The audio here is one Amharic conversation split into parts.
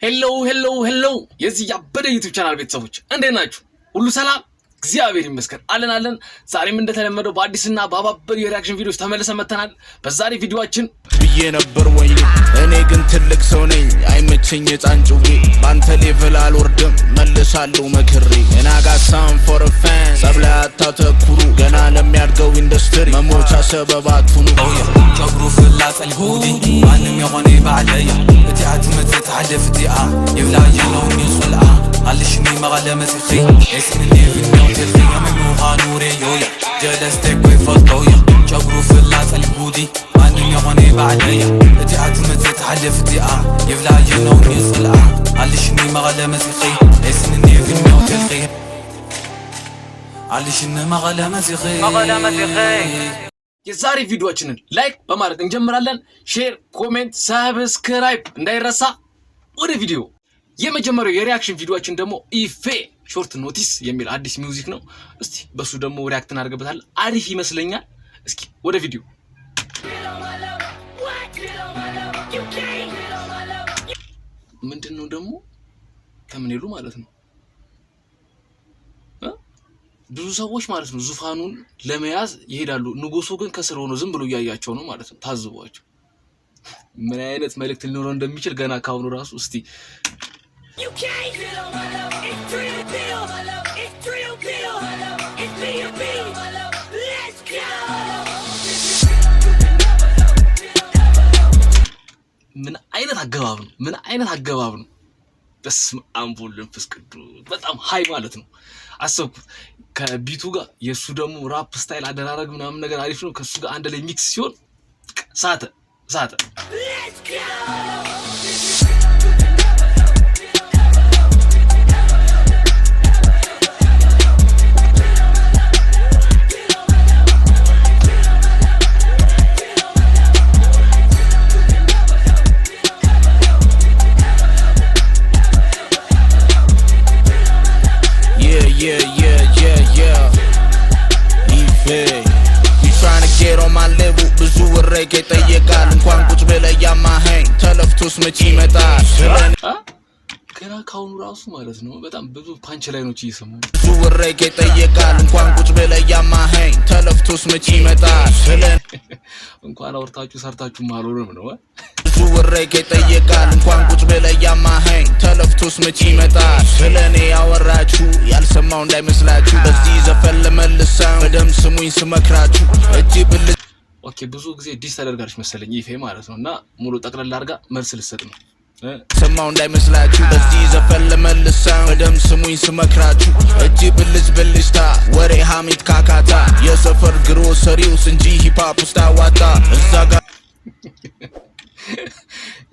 ሄሎ የዚህ ያበደ ዩቲዩብ ቻናል ቤተሰቦች እንዴት ናችሁ? ሁሉ ሰላም? እግዚአብሔር ይመስገን አለን። ዛሬም እንደተለመደው በአዲስና በአባበሩ የሪአክሽን ቪዲዮዎች ተመልሰን መጥተናል። በዛሬ ቪዲዮአችን ብዬ ነበር ወይ እኔ ግን ትልቅ ሰው ነኝ አይመቸኝ የጻንጭዌ ባንተ ሌቭል አልወርድም መልሳለሁ መክሬ እና ጋሳም ፎር ፋን ሰብላ አታተኩሩ ገና ለሚያድገው ኢንዱስትሪ መሞቻ ሰበባት ሁኑ ጨጉሩ ፍላጸል ሁዲ ማንም የሆነ ባዕለያ እቲአት መተት ሐለፍ ዲአ ይብላ የለው ይስልአ አልሽኒ መቀለ መስኺ እስኒ ቪዲዮ ተልፊያ መኑሃ ኑሬ ዮያ ጀለስቴክ ወይ ፎቶያ ጨጉሩ ፍላጸል ሁዲ ማንም የሆነ ባዕለያ እቲአት መተት ሐለፍ ዲአ ይብላ የለው ይስልአ አልሽኒ መቀለ መስኺ እስኒ ቪዲዮ ተልፊያ አልሽኒ መቀለ መስኺ የዛሬ ቪዲዮአችንን ላይክ በማድረግ እንጀምራለን። ሼር፣ ኮሜንት፣ ሰብስክራይብ እንዳይረሳ። ወደ ቪዲዮ የመጀመሪያው የሪአክሽን ቪዲዮአችን ደግሞ ኢፌ ሾርት ኖቲስ የሚል አዲስ ሚውዚክ ነው። እስቲ በሱ ደግሞ ሪአክት እናደርግበታለን። አሪፍ ይመስለኛል። እስኪ ወደ ቪዲዮ ምንድነው ደግሞ ተምኔሉ ማለት ነው። ብዙ ሰዎች ማለት ነው ዙፋኑን ለመያዝ ይሄዳሉ። ንጉሱ ግን ከስር ሆኖ ዝም ብሎ ያያቸው ነው ማለት ነው። ታዝቧቸው ምን አይነት መልእክት ሊኖረው እንደሚችል ገና ካሁኑ ራሱ እስቲ ምን አይነት አገባብ ነው። በስመ አብ ወወልድ ወመንፈስ ቅዱስ በጣም ሃይ ማለት ነው። አሰብኩት ከቢቱ ጋር የሱ ደግሞ ራፕ ስታይል አደራረግ ምናምን ነገር አሪፍ ነው። ከሱ ጋር አንድ ላይ ሚክስ ሲሆን ሳተ ይጠየቃል እንኳን ቁጭ ብለህ ያማኸኝ ተለፍቶስ መቼ ይመጣል ገና ካሁኑ ራሱ ማለት ነው። በጣም ብዙ ፓንች ላይኖች እየሰሙ ብዙ ወሬክ ይጠየቃል እንኳን ቁጭ ብለህ ያማኸኝ ተለፍቶስ መቼ ይመጣል እንኳን አውርታችሁ ሰርታችሁ ማልሆነም ነው። ብዙ ወሬክ ይጠየቃል እንኳን ቁጭ ብለህ ያማኸኝ ተለፍቶስ መቼ ይመጣል ስለኔ ያወራችሁ ያልሰማው እንዳይመስላችሁ በዚህ ዘፈን ለመልሳ በደም ስሙኝ ስመክራችሁ እጅ ብል ኦኬ ብዙ ጊዜ ዲስ ተደርጋለች መሰለኝ ይፌ ማለት ነውና ሙሉ ጠቅለል አድርጋ መልስ ልሰጥ ነው። ሰማው እንዳይመስላችሁ በዚህ ዘፈን ለመልሳ በደም ስሙኝ ስመክራችሁ እጅ ብልጭታ ወሬ ሐሜት ካካታ የሰፈር ግሮሰሪውስ እንጂ ሂፕሆፕ ውስጥ አዋጣ እዛ ጋር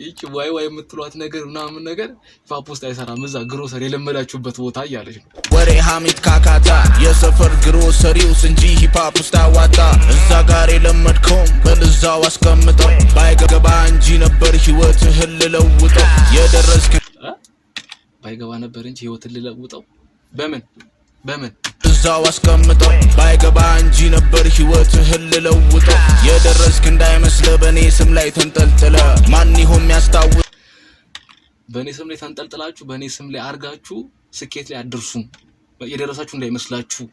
ይቺ ዋይ የምትሏት ነገር ምናምን ነገር ሂፕሆፕ ውስጥ አይሰራም። እዛ ግሮሰሪ የለመዳችሁበት ቦታ እያለች ነው። ወሬ ሐሜት ካካታ የሰፈር ግሮሰሪውስ እንጂ ሂፕሆፕ ውስጥ አዋጣ እዛ ጋር የለመድከውም በልዛው አስቀምጠው ባይገባ እንጂ ነበር ህይወትህን ልለውጠው የደረስክ ባይገባ ነበር እንጂ ህይወትህን ልለውጠው በምን እዛው አስቀምጠው ባይገባ እንጂ ነበር ህይወትህን ልለውጠው የደረስክ እንዳይመስልህ በኔ ስም ላይ ተንጠልጥለ ማን ይሆን ያስታውስ በኔ ስም ላይ ተንጠልጥላችሁ በኔ ስም ላይ አርጋችሁ ስኬት ላይ አድርሱም የደረሳችሁ እንዳይመስላችሁ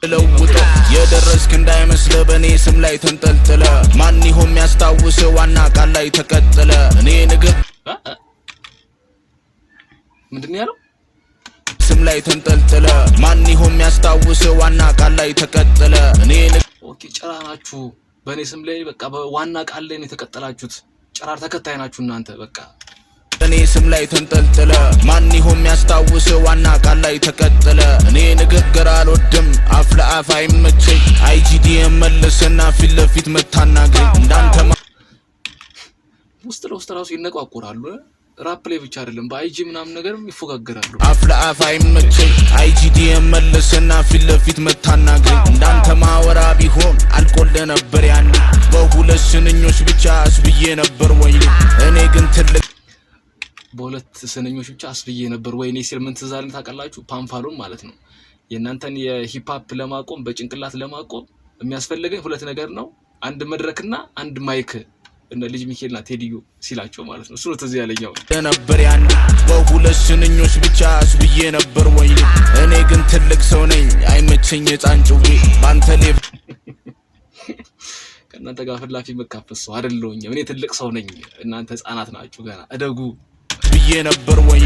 ልለውጠው የደረስክ እንዳይመስልህ በኔ ስም ላይ ተንጠልጥለ ማን ይሆን ያስታውስ ዋና ቃል ላይ ተቀጥለ እኔ ንግር ምንድነው ያለው ስም ላይ ተንጠልጥለ ማን ይሆን ያስታውስ ዋና ቃል ላይ ተቀጥለ እኔ ኦኬ ጨራናችሁ በኔ ስም ላይ በቃ በዋና ቃል ላይ ነው የተቀጠላችሁት። ጨራር ተከታይ ናችሁ እናንተ በቃ እኔ ስም ላይ ተንጠልጥለ ማን ይሆን ያስታውስ ዋና ቃል ላይ ተቀጥለ እኔ ንግግር አልወድም አፍ ለአፍ አይመቸኝ አይጂዲ መልስና ፊት ለፊት መታናገኝ እንዳንተ ውስጥ ለውስጥ ራሱ ይነቋቁራሉ። ራፕ ላይ ብቻ አይደለም በአይጂ ምናምን ነገርም ይፎጋገራሉ። አፍ ለአፍ አይመቸኝ አይጂዲ መልስና ፊት ለፊት መታናገኝ እንዳንተ ማወራ ቢሆን አልቆልደ ነበር ያኔ በሁለት ስንኞች ብቻ አስብዬ ነበር ወይ እኔ ግን ትልቅ በሁለት ስንኞች ብቻ አስብዬ ነበር ወይኔ ሲል ምን ትዝ አለኝ ታውቃላችሁ? ፓምፋሎን ማለት ነው። የእናንተን የሂፕሆፕ ለማቆም በጭንቅላት ለማቆም የሚያስፈልገኝ ሁለት ነገር ነው። አንድ መድረክና አንድ ማይክ እነ ልጅ ሚካኤልና ቴዲዮ ሲላቸው ማለት ነው። እሱ ነው ተዚህ ያለኛው ነበር ያን በሁለት ስንኞች ብቻ አስብዬ ነበር ወይ እኔ ግን ትልቅ ሰው ነኝ አይመቸኝ ጻንጭዌ ባንተ ሌቭ ከእናንተ ጋር ፍላፊ መካፈስ ሰው አይደለሁኝም። እኔ ትልቅ ሰው ነኝ፣ እናንተ ህፃናት ናችሁ ገና እደጉ ብዬ ነበር ወይ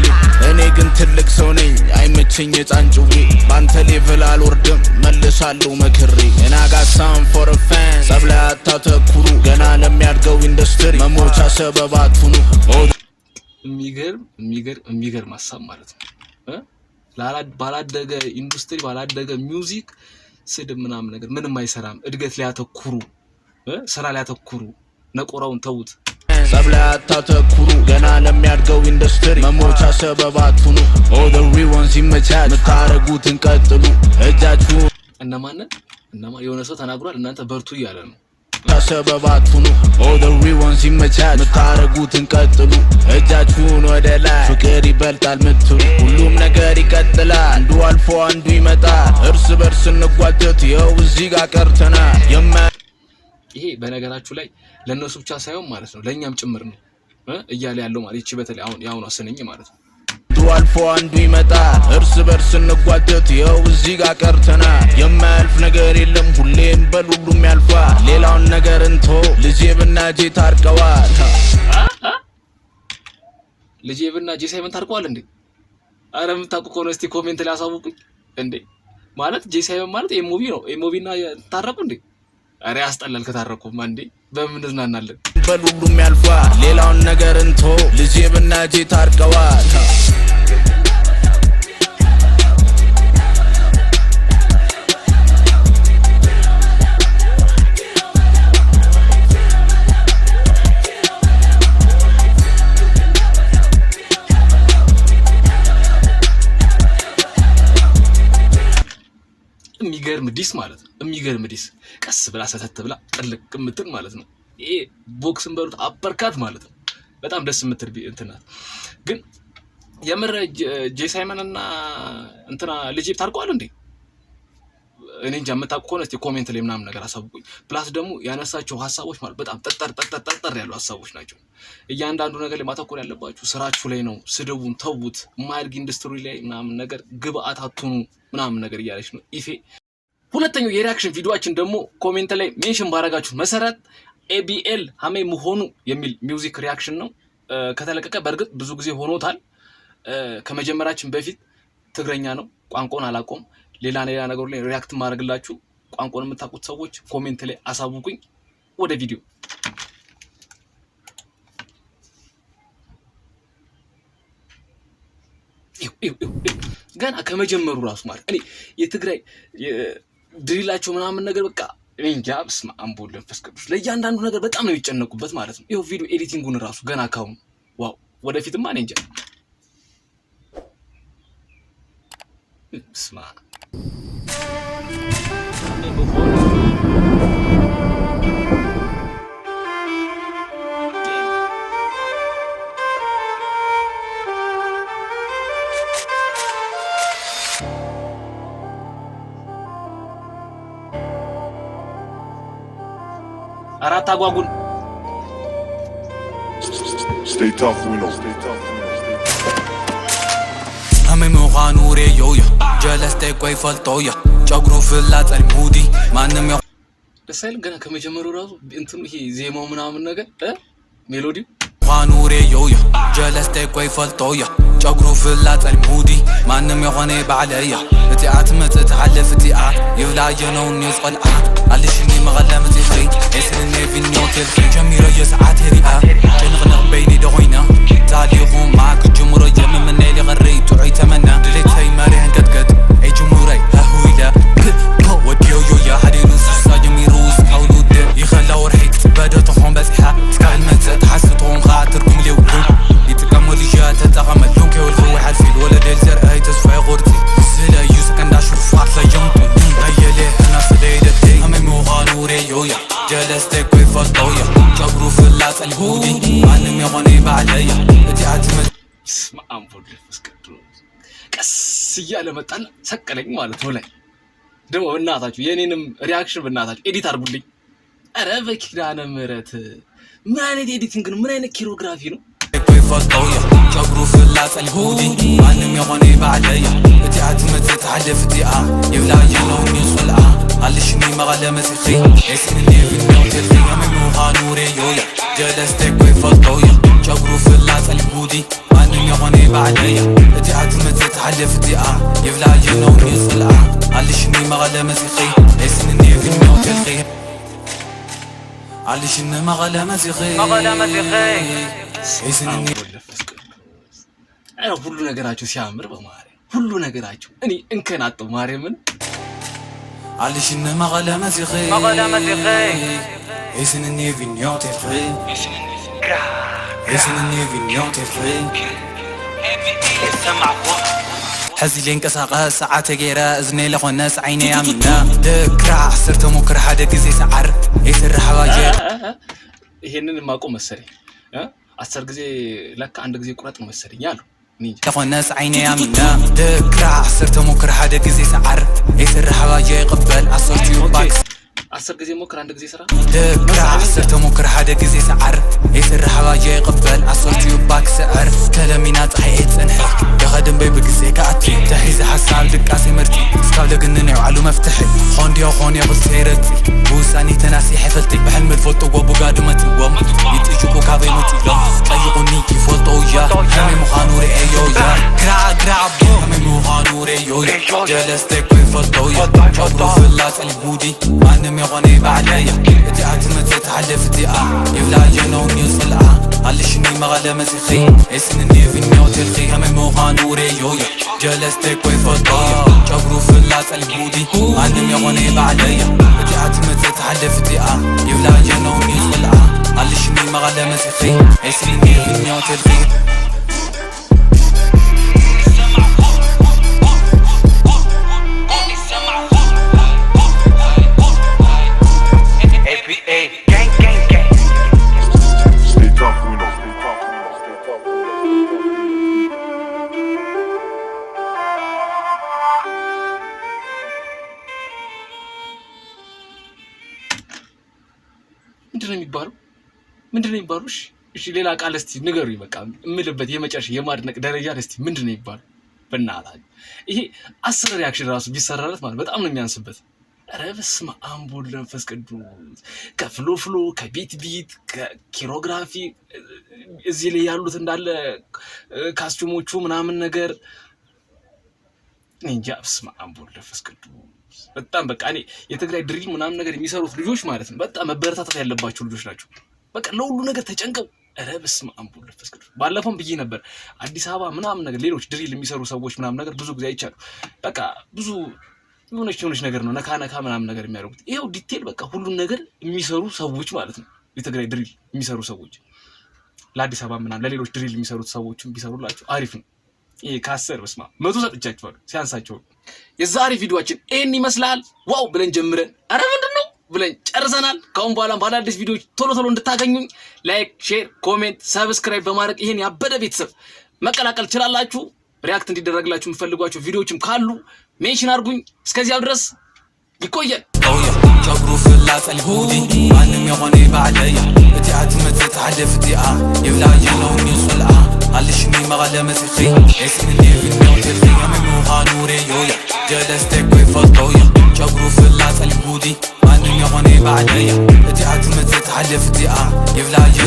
እኔ ግን ትልቅ ሰው ነኝ አይመቸኝ ጻንጭዌ ባንተ ሌቭል አልወርድም መልሳለሁ መክሬ እና ጋሳም ፎር ፋን ሰብላ አታተኩሩ ገና ለሚያድገው ኢንዱስትሪ መሞቻ ሰበብ አትሁኑ። የሚገርም ሀሳብ ማለት ነው። ባላደገ ኢንዱስትሪ ባላደገ ሚውዚክ ስድብ ምናምን ነገር ምንም አይሰራም። እድገት ሊያተኩሩ ስራ ሊያተኩሩ ነቆራውን ተውት። ሰብላ አታተኩሩ ገና ለሚያድገው ኢንዱስትሪ መሞቻ ሰበብ አትሁኑ። ኦል ዘ ሪዋንስ ይመቻች ምታረጉትን ቀጥሉ እጃችሁ እነማን የሆነ ሰው ተናግሯል። እናንተ በርቱ እያለ ነው። ሰበብ አትሁኑ። ኦል ዘ ሪዋንስ ይመቻች ምታረጉትን ቀጥሉ እጃችሁን ወደ ላይ ፍቅር ይበልጣል ምትሉ ሁሉም ነገር ይቀጥላል። አንዱ አልፎ አንዱ ይመጣል እርስ በርስ እንጓተት ይኸው እዚህ ጋር ቀርተናል። ይሄ በነገራችሁ ላይ ለነሱ ብቻ ሳይሆን ማለት ነው ለኛም ጭምር ነው እያለ ያለው ማለት እቺ በተለይ አሁን ያው ነው አሰነኝ ማለት ነው። አንዱ አልፎ አንዱ ይመጣል እርስ በርስ እንጓተት ይኸው እዚህ ጋር ቀርተናል። የማያልፍ ነገር የለም ሁሌም በሉሉም ያልፋል። ሌላውን ነገር እንቶ ልጄብና ጄ ታርቀዋል። ልጄብና ጄ ሳይመን ታርቀዋል እንዴ? አረ የምታውቁ ከሆነ እስቲ ኮሜንት ላይ አሳውቁኝ እንዴ። ማለት ጄ ሳይመን ማለት ኤሞቢ ነው። ኤሞቢና ታረቁ እንዴ? አረ ያስጠላል ከታረቁማ እንዴ በምን እንዝናናለን? በሉሉም ያልፋል። ሌላውን ነገር እንቶ ልጄብና ጄ ታርቀዋል። የሚገርም ዲስ ማለት ነው። የሚገርም ዲስ ቀስ ብላ ሰተት ብላ ጥልቅ ምትል ማለት ነው። ይሄ ቦክስን በሉት አፐርካት ማለት ነው። በጣም ደስ ምትል እንትና ግን የምር ጄ ሳይመን እና እንትና ልጄ ታርቀዋል እንዴ? እኔ እንጃ። የምታውቁ ከሆነ እስቲ ኮሜንት ላይ ምናምን ነገር አሳውቁኝ። ፕላስ ደግሞ ያነሳቸው ሀሳቦች ማለት በጣም ጠጠር ያሉ ሀሳቦች ናቸው። እያንዳንዱ ነገር ላይ ማተኮር ያለባችሁ ስራችሁ ላይ ነው። ስድቡን ተውት። ማድግ ኢንዱስትሪ ላይ ምናምን ነገር ግብአት አትሁኑ ምናምን ነገር እያለች ነው ኢፌ። ሁለተኛው የሪአክሽን ቪዲዮአችን ደግሞ ኮሜንት ላይ ሜንሽን ባረጋችሁ መሰረት ኤቢኤል ሀሜ መሆኑ የሚል ሚውዚክ ሪአክሽን ነው። ከተለቀቀ በእርግጥ ብዙ ጊዜ ሆኖታል። ከመጀመራችን በፊት ትግረኛ ነው፣ ቋንቋውን አላቆም። ሌላ ነገር ላይ ሪአክት ማድረግላችሁ ቋንቋውን የምታውቁት ሰዎች ኮሜንት ላይ አሳውቁኝ። ወደ ቪዲዮ ገና ከመጀመሩ ራሱ ማለት እኔ የትግራይ ድሪላቸው ምናምን ነገር በቃ እንጃ በስመ አብ ወወልድ ወመንፈስ ቅዱስ ለእያንዳንዱ ነገር በጣም ነው የሚጨነቁበት ማለት ነው። ይኸው ቪዲዮ ኤዲቲንጉን ራሱ ገና ካሁን ዋው። ወደፊትማ እኔ እንጃ በስመ አብ አራት አጓጉን Stay tough, we know. همي مغانوري يويا جلستي كوي فلطويا ጨጉሩ ፍላጥ ሙዲ ማንንም ያው ደሳይል ገና ከመጀመሩ ራሱ እንትኑ ይሄ ዜማው ምናምን ነገር ሜሎዲው ፋኑሬ ዮያ ጀለስቴ ኮይ ፈልጦያ ጨጉሩ ፍላጥ ሙዲ ማንንም የሆነ ባዕለያ እቲአት መጽት ሐለፍ እቲአ ይብላየነው ንጽልአ አልሽኒ መቀለምት ይኸይ እስልኔ ቪኒዮቴል ጀሚሮ የሰዓት ሪአ ጭንቅንቅ በይኒ ደሆይና ታሊኹም ማክ ጅሙሮ የምምነ ሊቀሪ ቱዒ ተመና ድሌተይ መሪህን ቀጥቀጥ አይ ጅሙረይ ሃሁይላ ወዲዮ ዮያ ሐዲኑ ስሳ ጀሚሩ ስካውሉድ ይኸላ ወርሒት በደተኾም በጽሓ ስካል መጽት ሓስቶን ትርጉም ሊውሉ ይጥቀሙ ልጃ ተጠቀመሉም ከውልኹ ሓልፊል ወለደል ዘርአይ ተስፋይ ቁርጢ ስለዩ ሰከንዳ ሽሩፋት ለየምጡ አየሌ ህና ስለይደቴ አመይ ሙኻኑሬ ዮያ ጀለስቴ ኮይ ፈልጦያ ጨጉሩ ፍላጥ ልሁዲ ማንም የኾነ ባዕለያ እቲ አትመት ስማም ወልፈስ ቅዱስ ቀስ እያለ መጣና ሰቀለኝ ማለት ነው። ላይ ደግሞ በእናታችሁ የኔንም ሪአክሽን በእናታችሁ ኤዲት አድርጉልኝ። ኧረ በኪዳነ ምህረት ምን አይነት ኤዲቲንግ ነው? ምን አይነት ኪሮግራፊ ነው? فطوية جبرو في اللاس الهودي أنا ميغوني بعديا بتاعت متت حدا في دقيقة يبلع يلوني صلعة علشني مغلا مسيخي اسمني في الموت الخيام موها نوري يويا جلستك وفطوية جبرو في اللاس الهودي أنا ميغوني بعديا بتاعت متت حدا في دقيقة يبلع يلوني صلعة علشني مغلا مسيخي اسمني في الموت الخيام علشني مغلا مسيخي አይ ሁሉ ነገራችሁ ሲያምር በማርያም ሁሉ ነገራችሁ እኔ እንከን አጥቶ ማርያምን علشن مغلا مزيخي اسنني فينيوت فري اسنني فينيوت فري حزي لين كساقة ساعات غيرا اذني لخناس عيني عمنا دكرا صرت مكر حدا كزي سعر يسر حواجي ይሄንን ማቆ መሰለኝ 10 ጊዜ ለካ አንድ ጊዜ ቁረጥ ነው መሰለኝ ያሉ لخناس عيني عمنا دكرا صرت مكر حدا كزي سعر يسر حواجي يقبل عصرت يوباكس 10 ጊዜ ሞክር አንድ ጊዜ ስራ دكرا صرت مكر حدا كزي سعر يسر حواجي يقبل عصرت يوباكس سعر كلامينا صحيت انحي يخدم بي بكزي كاتي تحيز حساب دكاسي مرتي سكاب لقنني وعلو مفتحي خوني بصيرتي بوساني تناسي حفلتي بحلم الفوتو وابو قادمتي وام يتيجوكو كابي متيلو طيقوني كيفولتو يا همي مخانوري ايو يا كرا بو همي مخانوري يو يا جلستك بفوتو يا جوتو في اللات البودي مانم يغني بعديا اتي اتمت يتحلف دقيقة يبلع جنوني صلعة علشني مغلا مسيخي اسنني في النوت الخي همي مخانوري يو يا جلستك بفوتو يا جبرو في اللات البودي مانم يغني بعديا اتي اتمت يتحلف دقيقة يبلع جنوني صلعة علشني مغلا مسيخي اسنني في النوت الخي Stay tough, we know. ምንድነው የሚባለው? እሺ ሌላ ቃል እስቲ ንገሩኝ። በቃ እምልበት የመጨረሻ የማድነቅ ደረጃ እስቲ ምንድነው የሚባለው? በእናትህ ይሄ 10 ሪአክሽን ራሱ ቢሰራለት ማለት በጣም ነው የሚያንስበት። ኧረ በስመ አብ ወወልድ ወመንፈስ ቅዱስ ከፍሎ ከቢት ከኪሮግራፊ እዚህ ላይ ያሉት እንዳለ ካስቱሞቹ ምናምን ነገር እንጃ። በስመ አብ ወወልድ ወመንፈስ ቅዱስ በጣም በቃ እኔ የትግራይ ድሪል ምናምን ነገር የሚሰሩት ልጆች ማለት ነው በጣም መበረታታት ያለባቸው ልጆች ናቸው። በቃ ለሁሉ ነገር ተጨንቀው ኧረ በስመ አብ ወወልድ ወመንፈስ ቅዱስ ባለፈውም ብዬ ነበር አዲስ አበባ ምናምን ነገር ሌሎች ድሪል የሚሰሩ ሰዎች ምናምን ነገር ብዙ ጊዜ አይቻሉ። በቃ ብዙ የሆነች ነገር ነው ነካ ምናምን ነገር የሚያደርጉት። ይሄው ዲቴል በቃ ሁሉን ነገር የሚሰሩ ሰዎች ማለት ነው የትግራይ ድሪል የሚሰሩ ሰዎች ለአዲስ አበባ ምናምን ለሌሎች ድሪል የሚሰሩት ሰዎችም ቢሰሩላቸው አሪፍ ነው። ይሄ ካሰር በስማ 100 ሰጥቻችኋለሁ ሲያንሳቸው። የዛሬ ቪዲዮአችን ይሄን ይመስላል። ዋው ብለን ጀምረን አረ ምንድነው ብለን ጨርሰናል። ካሁን በኋላ በአዳዲስ ቪዲዮዎች ቶሎ እንድታገኙኝ ላይክ፣ ሼር፣ ኮሜንት፣ ሰብስክራይብ በማድረግ ይሄን ያበደ ቤተሰብ መቀላቀል ትችላላችሁ። ሪአክት እንዲደረግላችሁ የምትፈልጓቸው ቪዲዮዎችም ካሉ ሜንሽን አድርጉኝ። እስከዚያው ድረስ ይቆየን። جبرو في اللات الهودي مانم يغني بعديا بتاعت متت حدا في دقيقة يبلع يلوني صلعة علشني مغلا مسيخي اسنني في النوت الخي همي موها نوري يويا جلستك بفطويا جبرو في اللات الهودي مانم يغني بعديا بتاعت متت حدا في دقيقة يبلع